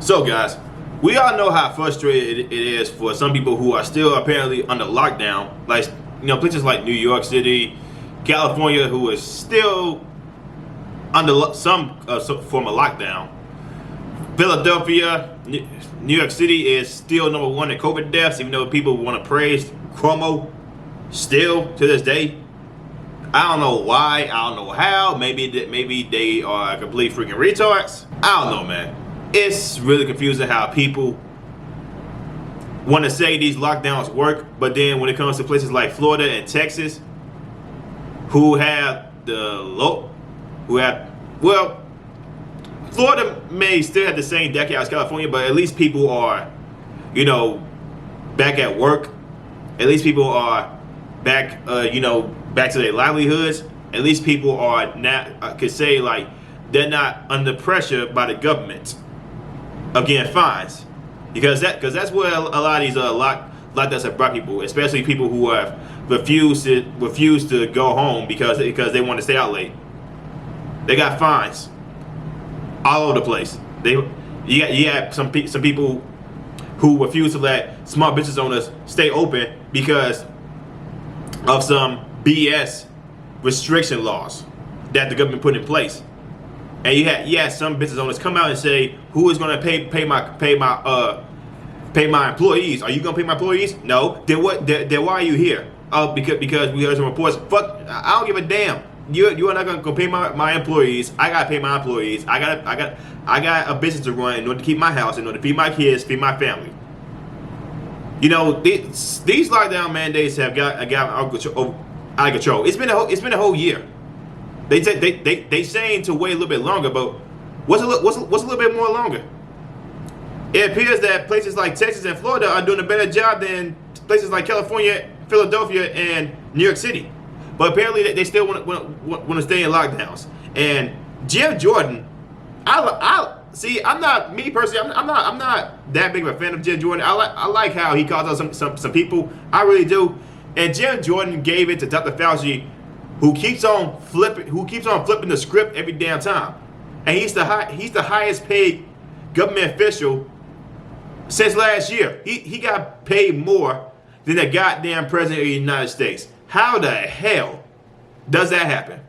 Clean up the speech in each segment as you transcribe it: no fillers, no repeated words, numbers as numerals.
So, guys, we all know how frustrated it is for some people who are still apparently under lockdown, like places like New York City, California, who is still under some form of lockdown. Philadelphia, New York City is still number one in COVID deaths, even though people want to praise Cuomo still to this day. I don't know why. I don't know how. Maybe they are complete freaking retards. I don't know, man. It's really confusing how people want to say these lockdowns work, but then when it comes to places like Florida and Texas, who have well, Florida may still have the same decade as California, but at least people are, back at work. At least people are back, back to their livelihoods. At least people are not, could say like they're not under pressure by the government. Again, fines, because that's where a lot of these lockdowns have brought people, especially people who have refused to go home because they want to stay out late. They got fines all over the place. You have some people who refuse to let small business owners stay open because of some BS restriction laws that the government put in place. And you had some business owners come out and say, "Who is going to pay my employees? Are you going to pay my employees? No. Then what? Then why are you here? Oh, because we heard some reports. Fuck, I don't give a damn. You are not going to pay my employees. I got to pay my employees. I got a business to run in order to keep my house, in order to feed my kids, feed my family. These lockdown mandates have got out of control. It's been a whole year. They saying to wait a little bit longer, but what's a little bit more longer? It appears that places like Texas and Florida are doing a better job than places like California, Philadelphia, and New York City. But apparently they still want to stay in lockdowns. And Jim Jordan, I'm not me personally. I'm not that big of a fan of Jim Jordan. I like how he calls out some people. I really do. And Jim Jordan gave it to Dr. Fauci, who keeps on flipping the script every damn time. And he's the highest paid government official since last year. He got paid more than the goddamn president of the United States. How the hell does that happen?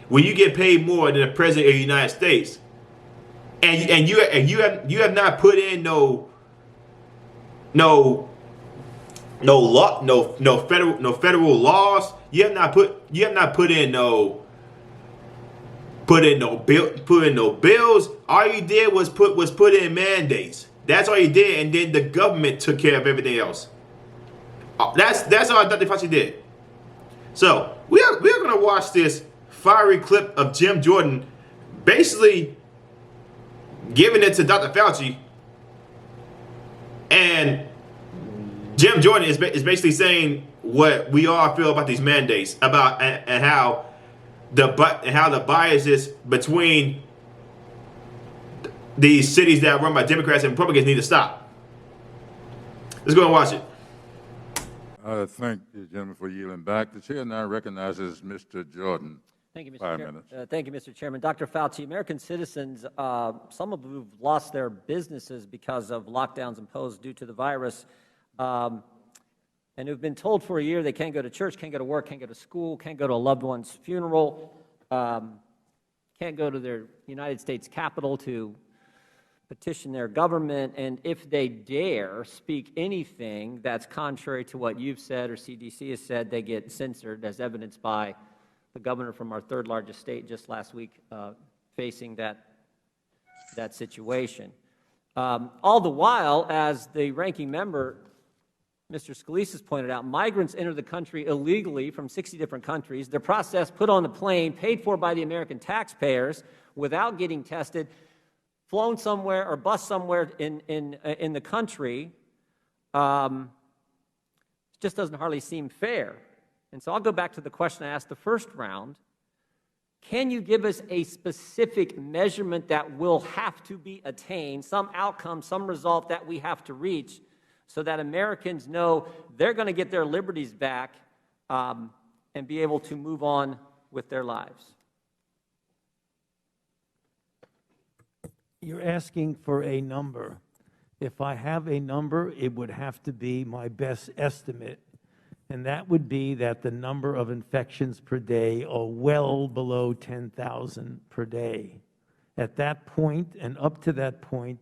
When you get paid more than the president of the United States, and you have not put in no federal laws. You have not put in no bills. All you did was put in mandates. That's all you did, and then the government took care of everything else. That's all Dr. Fauci did. So we're gonna watch this fiery clip of Jim Jordan basically giving it to Dr. Fauci, and Jim Jordan is basically saying what we all feel about these mandates, about and how the biases between these cities that are run by Democrats and Republicans need to stop. Let's go and watch it. Thank you, gentlemen, for yielding back. The chair now recognizes Mr. Jordan. Thank you, Mr. 5 Chair. minutes. Thank you, Mr. Chairman. Dr. Fauci, American citizens, some of who've lost their businesses because of lockdowns imposed due to the virus, and who've been told for a year they can't go to church, can't go to work, can't go to school, can't go to a loved one's funeral, can't go to their United States Capitol to petition their government, and if they dare speak anything that's contrary to what you've said or CDC has said, they get censored, as evidenced by the governor from our third largest state just last week facing that situation. All the while, as the ranking member, Mr. Scalise, has pointed out, migrants enter the country illegally from 60 different countries. They're processed, put on the plane, paid for by the American taxpayers without getting tested, flown somewhere or bused somewhere in the country. It just doesn't hardly seem fair. And so I'll go back to the question I asked the first round. Can you give us a specific measurement that will have to be attained, some outcome, some result that we have to reach, so that Americans know they're going to get their liberties back and be able to move on with their lives? You're asking for a number. If I have a number, it would have to be my best estimate, and that would be that the number of infections per day are well below 10,000 per day. At that point, and up to that point,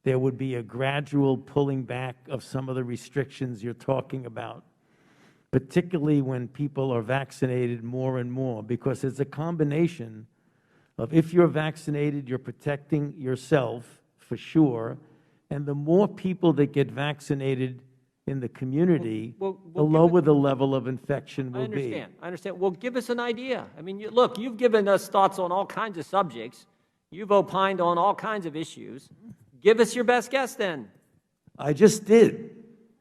there would be a gradual pulling back of some of the restrictions you're talking about, particularly when people are vaccinated more and more, because it's a combination of, if you're vaccinated, you're protecting yourself for sure, and the more people that get vaccinated in the community, the lower the level of infection will be. I understand. Well, give us an idea. I mean, look, you've given us thoughts on all kinds of subjects. You've opined on all kinds of issues. Give us your best guess then. I just did.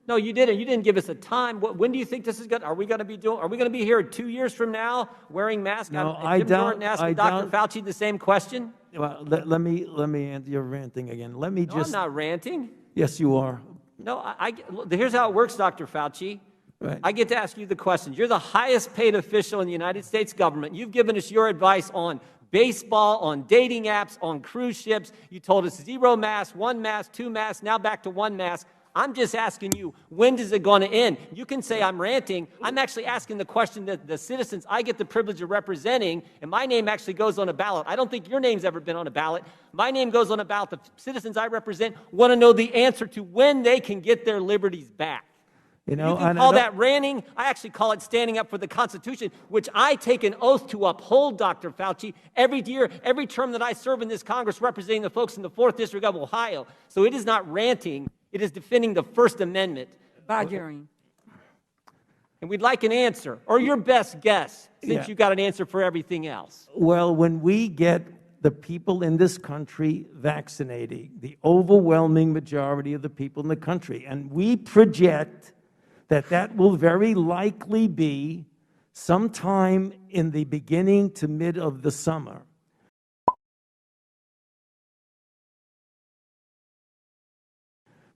No, you didn't. You didn't give us a time. When do you think this is going? Are we going to be here 2 years from now wearing masks? No, Jim Jordan asking Dr. Fauci the same question. Well, let me answer. You're ranting again. Let me I'm not ranting. Yes, you are. No, here's how it works, Dr. Fauci. Right. I get to ask you the questions. You're the highest paid official in the United States government. You've given us your advice on baseball, on dating apps, on cruise ships. You told us 0 masks, 1 mask, 2 masks, now back to 1 mask. I'm just asking you, when is it going to end? You can say I'm ranting. I'm actually asking the question that the citizens I get the privilege of representing, and my name actually goes on a ballot. I don't think your name's ever been on a ballot. My name goes on a ballot. The citizens I represent want to know the answer to when they can get their liberties back. You can call that ranting. I actually call it standing up for the Constitution, which I take an oath to uphold, Dr. Fauci, every year, every term that I serve in this Congress representing the folks in the 4th District of Ohio. So it is not ranting. It is defending the First Amendment. Badgering. And we'd like an answer, or your best guess, since you got an answer for everything else. Well, when we get the people in this country vaccinating, the overwhelming majority of the people in the country, and we project that will very likely be sometime in the beginning to mid of the summer.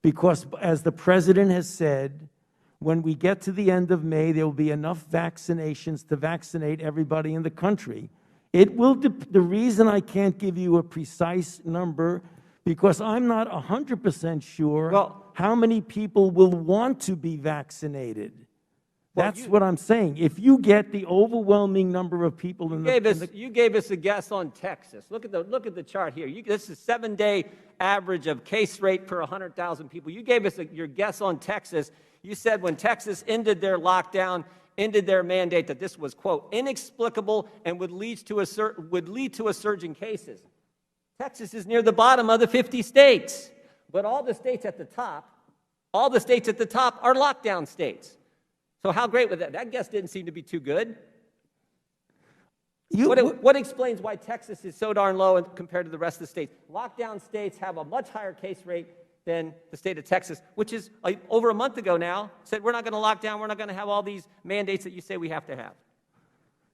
Because, as the president has said, when we get to the end of May, there will be enough vaccinations to vaccinate everybody in the country. It will. The reason I can't give you a precise number, because I'm not 100% sure how many people will want to be vaccinated. That's what I'm saying. If you get the overwhelming number of people you gave us a guess on Texas. Look at the chart here. This is 7-day average of case rate per 100,000 people. You gave us your guess on Texas. You said when Texas ended their lockdown, ended their mandate, that this was, quote, inexplicable and would lead to a surge in cases. Texas is near the bottom of the 50 states, but all the states at the top are lockdown states. So how great was that? That guess didn't seem to be too good. What explains why Texas is so darn low compared to the rest of the states? Lockdown states have a much higher case rate than the state of Texas, which is over a month ago now, said we're not going to lock down, we're not going to have all these mandates that you say we have to have.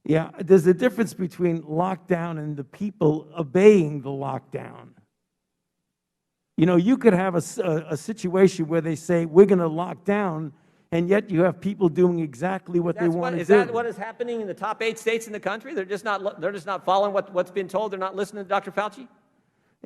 Yeah, there's a difference between lockdown and the people obeying the lockdown. You know, you could have a situation where they say we're going to lock down, and yet you have people doing exactly what they want to do. Is that what is happening in the top 8 states in the country? They're just not following what's been told. They're not listening to Dr. Fauci.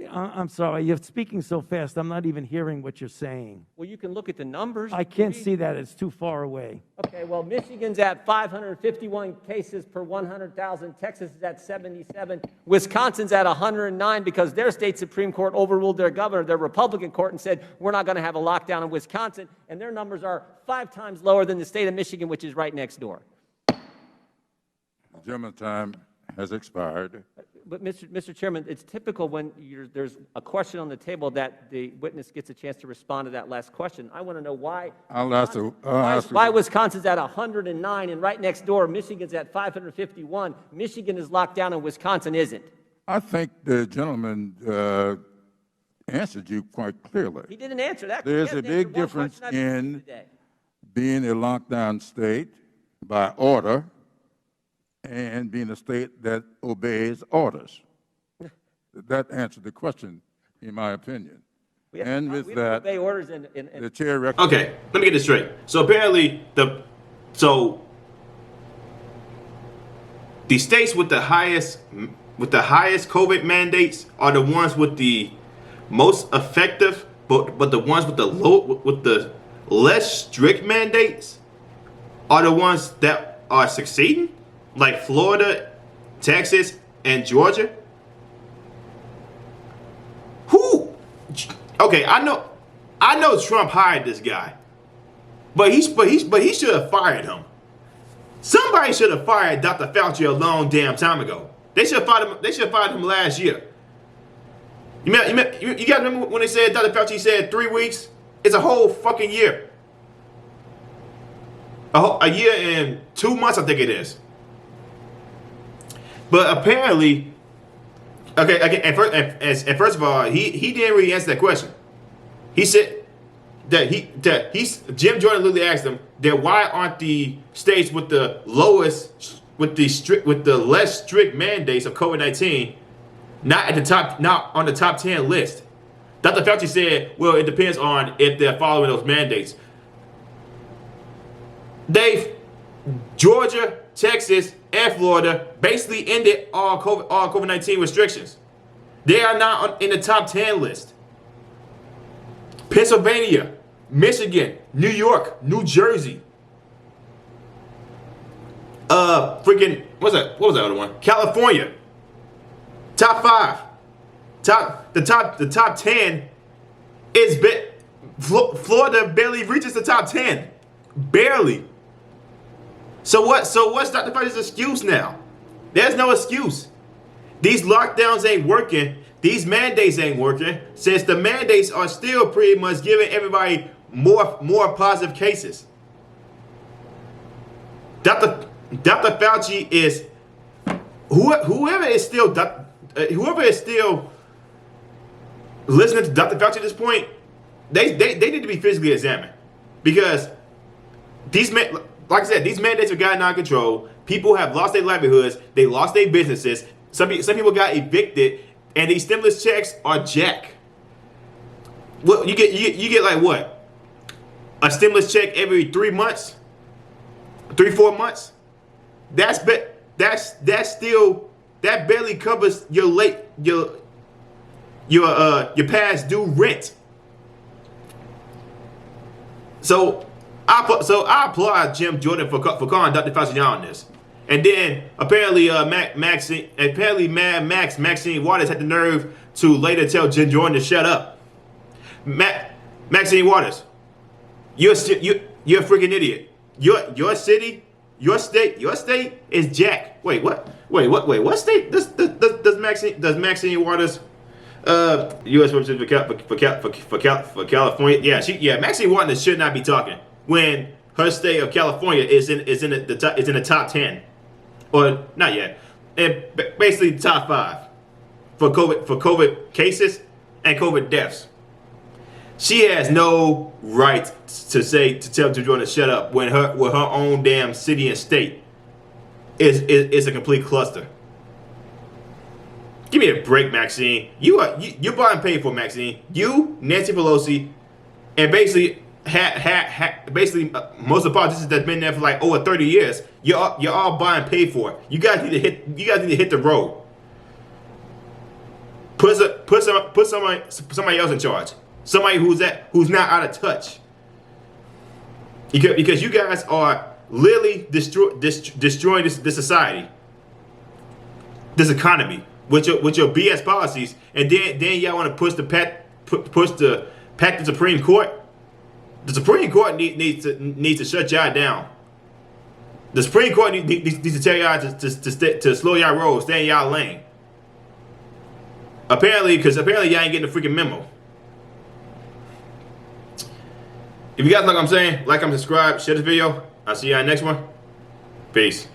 I'm sorry, you're speaking so fast, I'm not even hearing what you're saying. Well, you can look at the numbers. I can't see that, it's too far away. Okay, well, Michigan's at 551 cases per 100,000. Texas is at 77. Wisconsin's at 109 because their state Supreme Court overruled their governor, their Republican court, and said, we're not going to have a lockdown in Wisconsin. And their numbers are 5 times lower than the state of Michigan, which is right next door. The German time has expired. But, Mr. Chairman, it's typical when there's a question on the table that the witness gets a chance to respond to that last question. I want to know why. Why Wisconsin's at 109 and right next door Michigan's at 551. Michigan is locked down and Wisconsin isn't. I think the gentleman answered you quite clearly. He didn't answer that. There's a big difference in being a lockdown state by order and being a state that obeys orders. That answered the question, in my opinion. And with that, obey orders the chair recommends. Okay, let me get this straight. So apparently, the states with the highest COVID mandates are the ones with the most effective, but the ones with the less strict mandates are the ones that are succeeding, like Florida, Texas, and Georgia. Who? Okay, I know Trump hired this guy, but he should have fired him. Somebody should have fired Dr. Fauci a long damn time ago. They should have fired him. They should have fired him last year. You guys remember when they said Dr. Fauci said 3 weeks? It's a whole fucking year. A year and 2 months, I think it is. But apparently, and first of all, he didn't really answer that question. He said that Jim Jordan literally asked him that why aren't the states with the lowest, with the less strict mandates of COVID-19 not on the top 10 list? Dr. Fauci said, well, it depends on if they're following those mandates. Georgia, Texas, and Florida basically ended all COVID-19 restrictions. They are not in the top 10 list. Pennsylvania, Michigan, New York, New Jersey. What was that other one? California. Top 5. The top 10 is Florida barely reaches the top 10. Barely. So what's Dr. Fauci's excuse now? There's no excuse. These lockdowns ain't working. These mandates ain't working, since the mandates are still pretty much giving everybody more positive cases. Dr. Fauci is whoever is still listening to Dr. Fauci at this point, they need to be physically examined, because like I said, these mandates have gotten out of control. People have lost their livelihoods. They lost their businesses. Some people got evicted, and these stimulus checks are jack. Well, you get like what? A stimulus check every 3 months, 3-4 months. That barely covers your past due rent. So I applaud Jim Jordan for calling Dr. Fauci out on this. And then apparently Maxine Waters had the nerve to later tell Jim Jordan to shut up. Maxine Waters, you're a freaking idiot. Your city, your state is jack. Wait, what? What state does Maxine Waters U.S. representative for California? Yeah, Maxine Waters should not be talking when her state of California is in the top 10, or not yet, and basically the top 5 for COVID cases and COVID deaths. She has no right to tell Jim Jordan to shut up when her own damn city and state is a complete cluster. Give me a break, Maxine. You're bought and paid for, Maxine. You, Nancy Pelosi, and basically most of the politicians that's been there for like over 30 years. You're all bought and paid for. You guys need to hit the road. Put somebody else in charge. Somebody who's not out of touch. Because you guys are literally destroying this society, this economy, with your BS policies, and then y'all want to push the Supreme Court. The Supreme Court needs to shut y'all down. The Supreme Court needs to tell y'all to slow y'all roll, stay in y'all lane. Apparently y'all ain't getting the freaking memo. If you guys like what I'm saying, like, comment, subscribe, share this video. I'll see y'all in the next one. Peace.